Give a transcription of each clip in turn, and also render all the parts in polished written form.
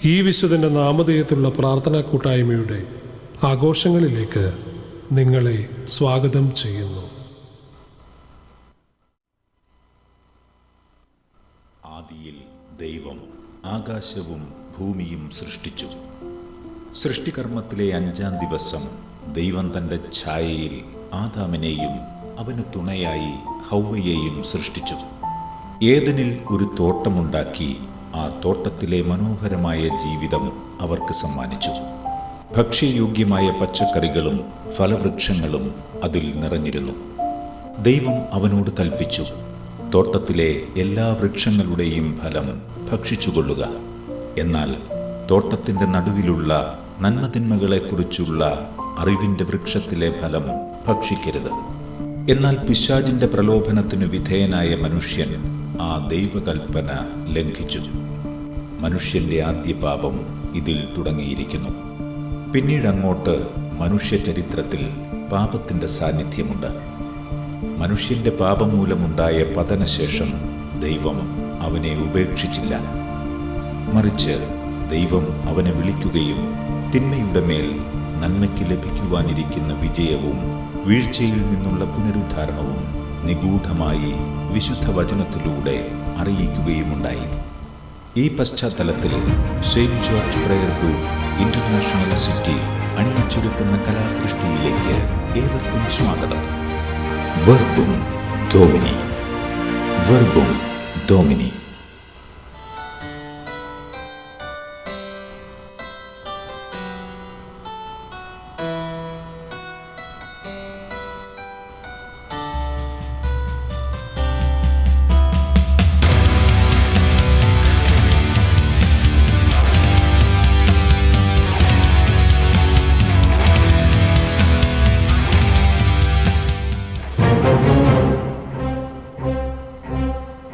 ഈ വിശുദ്ധൻ്റെ നാമധേയത്തിലുള്ള പ്രാർത്ഥനാ കൂട്ടായ്മയുടെ ആഘോഷങ്ങളിലേക്ക് നിങ്ങളെ സ്വാഗതം ചെയ്യുന്നു. ആദിയിൽ ദൈവം ആകാശവും ഭൂമിയും സൃഷ്ടിച്ചു. സൃഷ്ടികർമ്മത്തിലെ 5-ാം ദിവസം ദൈവം തൻ്റെ ഛായയിൽ ആദാമിനെയും അവന് തുണയായി ഹൗവയെയും സൃഷ്ടിച്ചു. ഏദനിൽ ഒരു തോട്ടമുണ്ടാക്കി ആ തോട്ടത്തിലെ മനോഹരമായ ജീവിതം അവർക്ക് സമ്മാനിച്ചു. ഭക്ഷ്യയോഗ്യമായ പച്ചക്കറികളും ഫലവൃക്ഷങ്ങളും അതിൽ നിറഞ്ഞിരുന്നു. ദൈവം അവനോട് കൽപ്പിച്ചു, തോട്ടത്തിലെ എല്ലാ വൃക്ഷങ്ങളുടെയും ഫലം ഭക്ഷിച്ചുകൊള്ളുക. എന്നാൽ തോട്ടത്തിൻ്റെ നടുവിലുള്ള നന്മതിന്മകളെക്കുറിച്ചുള്ള അറിവിൻ്റെ വൃക്ഷത്തിലെ ഫലം ഭക്ഷിക്കരുത്. എന്നാൽ പിശാചിൻ്റെ പ്രലോഭനത്തിനു വിധേയനായ മനുഷ്യൻ ആ ദൈവകൽപ്പന ലംഘിച്ചു. മനുഷ്യന്റെ ആദ്യ പാപം ഇതിൽ തുടങ്ങിയിരിക്കുന്നു. പിന്നീട് അങ്ങോട്ട് മനുഷ്യ ചരിത്രത്തിൽ പാപത്തിൻ്റെ സാന്നിധ്യമുണ്ട്. മനുഷ്യന്റെ പാപം മൂലമുണ്ടായ പതനശേഷം ദൈവം അവനെ ഉപേക്ഷിച്ചില്ല. മറിച്ച് ദൈവം അവനെ വിളിക്കുകയും തിന്മയുടെ മേൽ നന്മയ്ക്ക് ലഭിക്കുവാനിരിക്കുന്ന വിജയവും വീഴ്ചയിൽ നിന്നുള്ള പുനരുദ്ധാരണവും നിഗൂഢമായി വിശുദ്ധ വചനത്തിലൂടെ അറിയിക്കുകയുമുണ്ടായി. ഈ പശ്ചാത്തലത്തിൽ saint George prayer group international city അണിയിച്ചൊരുക്കുന്ന കലാസൃഷ്ടിയിലേക്ക് ഏവർക്കും സ്വാഗതം. വെർബും ഡോമിനി, വെർബും ഡോമിനി.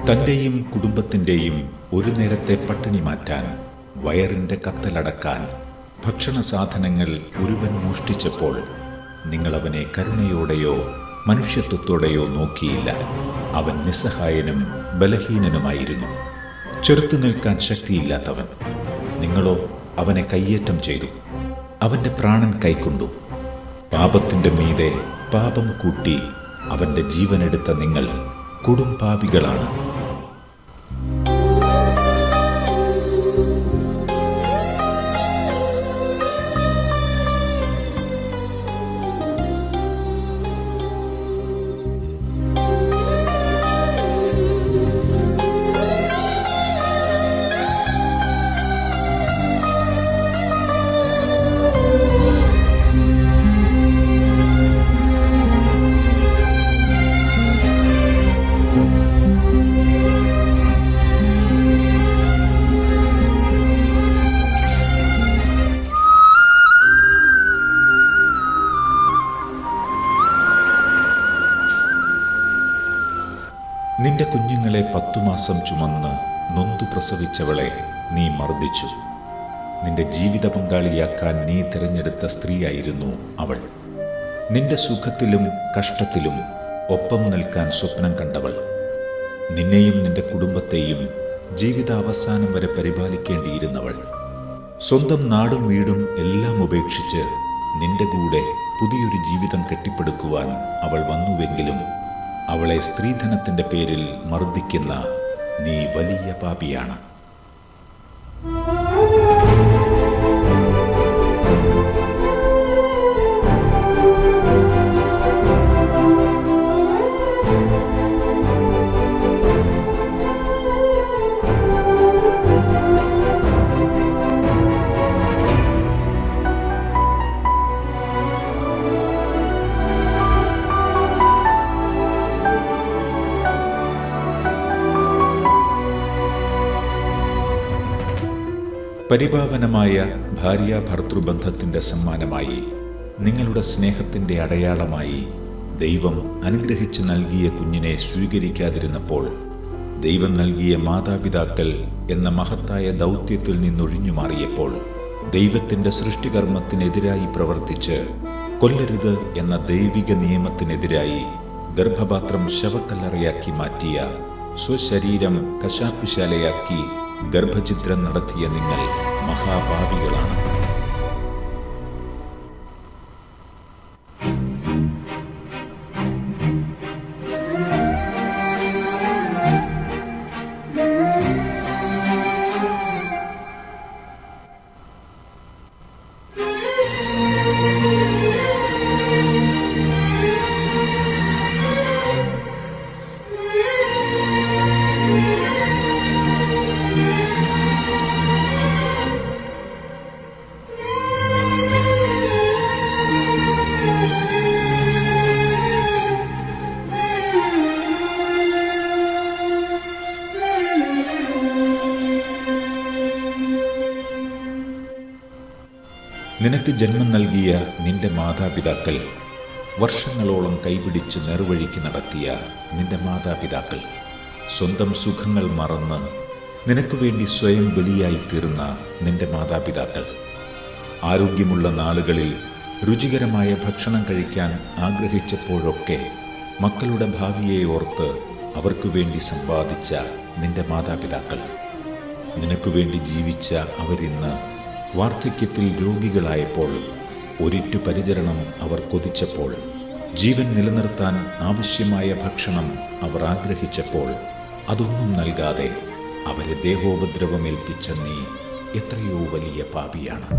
തൻ്റെയും കുടുംബത്തിൻ്റെയും ഒരു നേരത്തെ പട്ടിണി മാറ്റാൻ, വയറിൻ്റെ കത്തലടക്കാൻ ഭക്ഷണ സാധനങ്ങൾ ഒരുവൻ മോഷ്ടിച്ചപ്പോൾ നിങ്ങൾ അവനെ കരുണയോടെയോ മനുഷ്യത്വത്തോടെയോ നോക്കിയില്ല. അവൻ നിസ്സഹായനും ബലഹീനനുമായിരുന്നു, ചെറുത്തു നിൽക്കാൻ ശക്തിയില്ലാത്തവൻ. നിങ്ങളോ അവനെ കയ്യേറ്റം ചെയ്തു, അവൻ്റെ പ്രാണൻ കൈക്കൊണ്ടു. പാപത്തിൻ്റെ മീതെ പാപം കൂട്ടി അവൻ്റെ ജീവനെടുത്ത നിങ്ങൾ കൊടും പാപികളാണ്. നിന്റെ കുഞ്ഞുങ്ങളെ 10 മാസം ചുമന്ന് നൊന്തു പ്രസവിച്ചവളെ നീ മർദ്ദിച്ചു. നിന്റെ ജീവിത പങ്കാളിയാക്കാൻ നീ തിരഞ്ഞെടുത്ത സ്ത്രീയായിരുന്നു അവൾ. നിന്റെ സുഖത്തിലും കഷ്ടത്തിലും ഒപ്പം നിൽക്കാൻ സ്വപ്നം കണ്ടവൾ. നിന്നെയും നിന്റെ കുടുംബത്തെയും ജീവിതാവസാനം വരെ പരിപാലിക്കേണ്ടിയിരുന്നവൾ. സ്വന്തം നാടും വീടും എല്ലാം ഉപേക്ഷിച്ച് നിന്റെ കൂടെ പുതിയൊരു ജീവിതം കെട്ടിപ്പടുക്കുവാൻ അവൾ വന്നുവെങ്കിലും അവളെ സ്ത്രീധനത്തിൻ്റെ പേരിൽ മർദ്ദിക്കുന്ന നീ വലിയ പാപിയാണ്. പരിപാവനമായ ഭാര്യാഭർത്തൃബന്ധത്തിൻ്റെ സമ്മാനമായി, നിങ്ങളുടെ സ്നേഹത്തിൻ്റെ അടയാളമായി ദൈവം അനുഗ്രഹിച്ച് നൽകിയ കുഞ്ഞിനെ സ്വീകരിക്കാതിരുന്നപ്പോൾ, ദൈവം നൽകിയ മാതാപിതാക്കൾ എന്ന മഹത്തായ ദൗത്യത്തിൽ നിന്നൊഴിഞ്ഞു മാറിയപ്പോൾ, ദൈവത്തിൻ്റെ സൃഷ്ടികർമ്മത്തിനെതിരായി പ്രവർത്തിച്ച് കൊല്ലരുത് എന്ന ദൈവിക നിയമത്തിനെതിരായി ഗർഭപാത്രം ശവക്കല്ലറയാക്കി മാറ്റിയ, സ്വശരീരം കശാപ്പുശാലയാക്കി ഗർഭഛിദ്രം നടത്തിയ നിങ്ങൾ മഹാപാപികളാണ്. നിനക്ക് ജന്മം നൽകിയ നിന്റെ മാതാപിതാക്കൾ, വർഷങ്ങളോളം കൈപിടിച്ച് നേർവഴിക്ക് നടത്തിയ നിന്റെ മാതാപിതാക്കൾ, സ്വന്തം സുഖങ്ങൾ മറന്ന് നിനക്ക് വേണ്ടി സ്വയം ബലിയായി തീർന്ന നിന്റെ മാതാപിതാക്കൾ, ആരോഗ്യമുള്ള നാളുകളിൽ രുചികരമായ ഭക്ഷണം കഴിക്കാൻ ആഗ്രഹിച്ചപ്പോഴൊക്കെ മക്കളുടെ ഭാവിയെ ഓർത്ത് അവർക്ക് വേണ്ടി സമ്പാദിച്ച നിന്റെ മാതാപിതാക്കൾ, നിനക്ക് വേണ്ടി ജീവിച്ച അവരിന്ന് വാർദ്ധക്യത്തിൽ രോഗികളായപ്പോൾ, ഒരിറ്റു പരിചരണം അവർ കൊതിച്ചപ്പോൾ, ജീവൻ നിലനിർത്താൻ ആവശ്യമായ ഭക്ഷണം അവർ ആഗ്രഹിച്ചപ്പോൾ അതൊന്നും നൽകാതെ അവരെ ദേഹോപദ്രവമേൽപ്പിച്ച നീ എത്രയോ വലിയ പാപിയാണ്.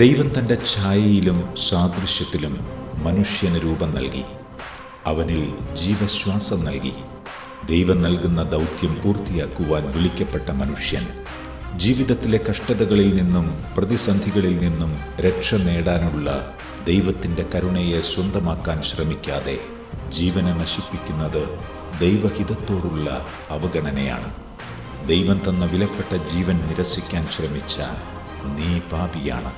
ദൈവം തൻ്റെ ഛായയിലും സാദൃശ്യത്തിലും മനുഷ്യന് രൂപം നൽകി, അവനിൽ ജീവശ്വാസം നൽകി. ദൈവം നൽകുന്ന ദൗത്യം പൂർത്തിയാക്കുവാൻ വിളിക്കപ്പെട്ട മനുഷ്യൻ ജീവിതത്തിലെ കഷ്ടതകളിൽ നിന്നും പ്രതിസന്ധികളിൽ നിന്നും രക്ഷ നേടാനുള്ള ദൈവത്തിൻ്റെ കരുണയെ സ്വന്തമാക്കാൻ ശ്രമിക്കാതെ ജീവനെ നശിപ്പിക്കുന്നത് ദൈവഹിതത്തോടുള്ള അവഗണനയാണ്. ദൈവം തന്ന വിലപ്പെട്ട ജീവൻ നിരസിക്കാൻ ശ്രമിച്ച നീ പാപിയാണ്.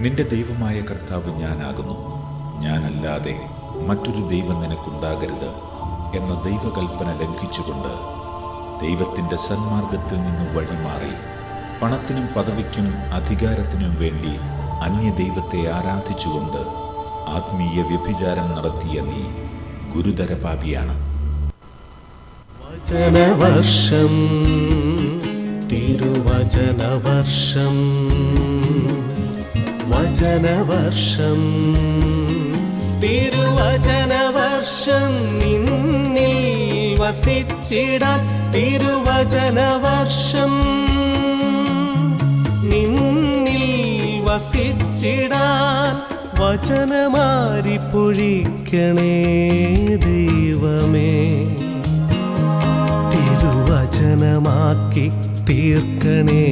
നിന്റെ ദൈവമായ കർത്താവ് ഞാനാകുന്നു, ഞാനല്ലാതെ മറ്റൊരു ദൈവം നിനക്കുണ്ടാകരുത് എന്ന ദൈവകൽപ്പന ലംഘിച്ചുകൊണ്ട് ദൈവത്തിൻ്റെ സന്മാർഗത്തിൽ നിന്ന് വഴിമാറി പണത്തിനും പദവിക്കും അധികാരത്തിനും വേണ്ടി അന്യദൈവത്തെ ആരാധിച്ചുകൊണ്ട് ആത്മീയ വ്യഭിചാരം നടത്തിയ നീ ഗുരുതര പാപിയാണ്. വചനവർഷം തിരുവചനവർഷം വചനവർഷം തിരുവചനവർഷം നിന്നിൽ വസിച്ചിടാൻ തിരുവചനവർഷം നിന്നിൽ വസിച്ചിടാൻ വചനമാരി പൊഴിക്കണേ ദൈവമേ, തിരുവചനമാക്കി തീർക്കണേ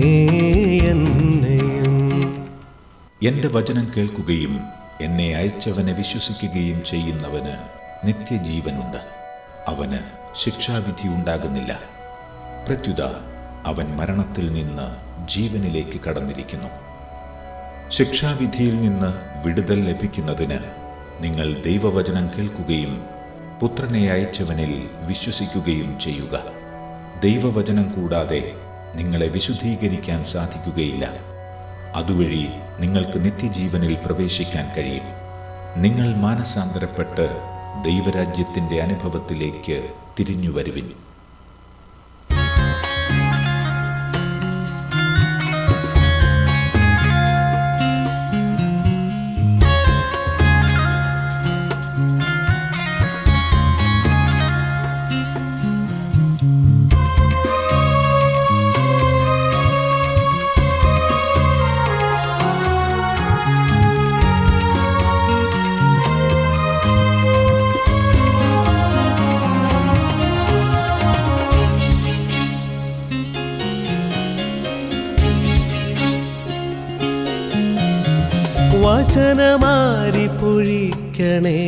എന്നെയും. എൻ്റെ വചനം കേൾക്കുകയും എന്നെ അയച്ചവനെ വിശ്വസിക്കുകയും ചെയ്യുന്നവന് നിത്യജീവനുണ്ട്, അവന് ശിക്ഷാവിധി ഉണ്ടാകുന്നില്ല. പ്രത്യുത അവൻ മരണത്തിൽ നിന്ന് ജീവനിലേക്ക് കടന്നിരിക്കുന്നു. ശിക്ഷാവിധിയിൽ നിന്ന് വിടുതൽ ലഭിക്കുന്നതിന് നിങ്ങൾ ദൈവവചനം കേൾക്കുകയും പുത്രനെ അയച്ചവനിൽ വിശ്വസിക്കുകയും ചെയ്യുക. ദൈവവചനം കൂടാതെ നിങ്ങളെ വിശുദ്ധീകരിക്കാൻ സാധിക്കുകയില്ല. അതുവഴി നിങ്ങൾക്ക് നിത്യജീവനിൽ പ്രവേശിക്കാൻ കഴിയും. നിങ്ങൾ മാനസാന്തരപ്പെട്ട് ദൈവരാജ്യത്തിൻ്റെ അനുഭവത്തിലേക്ക് തിരിഞ്ഞു വരുവിൻ. വചനമാരി പൊഴിക്കണേ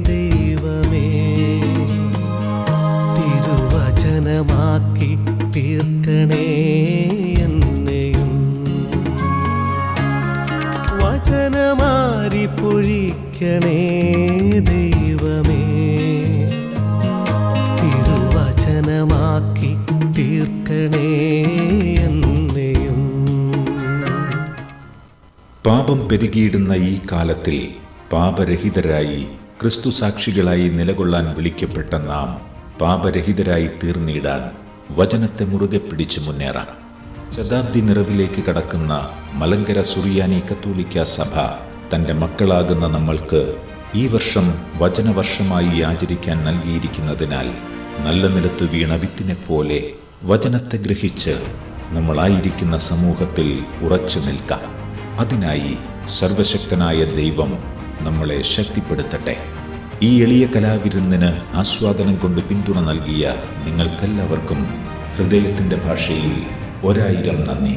ദൈവമേ, തിരുവചനമാക്കി തീർക്കണേ എന്നെയും. വചനമാരി പൊഴിക്കണേ ദൈവമേ, തിരുവചനമാക്കി തീർക്കണേ എന്നെയും. പാപം പെരുകിയിടുന്ന ഈ കാലത്തിൽ പാപരഹിതരായി ക്രിസ്തുസാക്ഷികളായി നിലകൊള്ളാൻ വിളിക്കപ്പെട്ട നാം പാപരഹിതരായി തീർന്നിടാൻ വചനത്തെ മുറുകെ പിടിച്ചു മുന്നേറാം. ശതാബ്ദി നിറവിലേക്ക് കടക്കുന്ന മലങ്കര സുറിയാനി കത്തോലിക്ക സഭ തൻ്റെ മക്കളാകുന്ന നമ്മൾക്ക് ഈ വർഷം വചനവർഷമായി ആചരിക്കാൻ നൽകിയിരിക്കുന്നതിനാൽ നല്ല നിലത്ത് വീണ വിത്തിനെപ്പോലെ വചനത്തെ ഗ്രഹിച്ച് നമ്മളായിരിക്കുന്ന സമൂഹത്തിൽ ഉറച്ചു നിൽക്കാം. അതിനായി സർവശക്തനായ ദൈവം നമ്മളെ ശക്തിപ്പെടുത്തട്ടെ. ഈ എളിയ കലാവിരുന്നിന് ആസ്വാദനം കൊണ്ട് പിന്തുണ നൽകിയ നിങ്ങൾക്കെല്ലാവർക്കും ഹൃദയത്തിൻ്റെ ഭാഷയിൽ 1000 നന്ദി.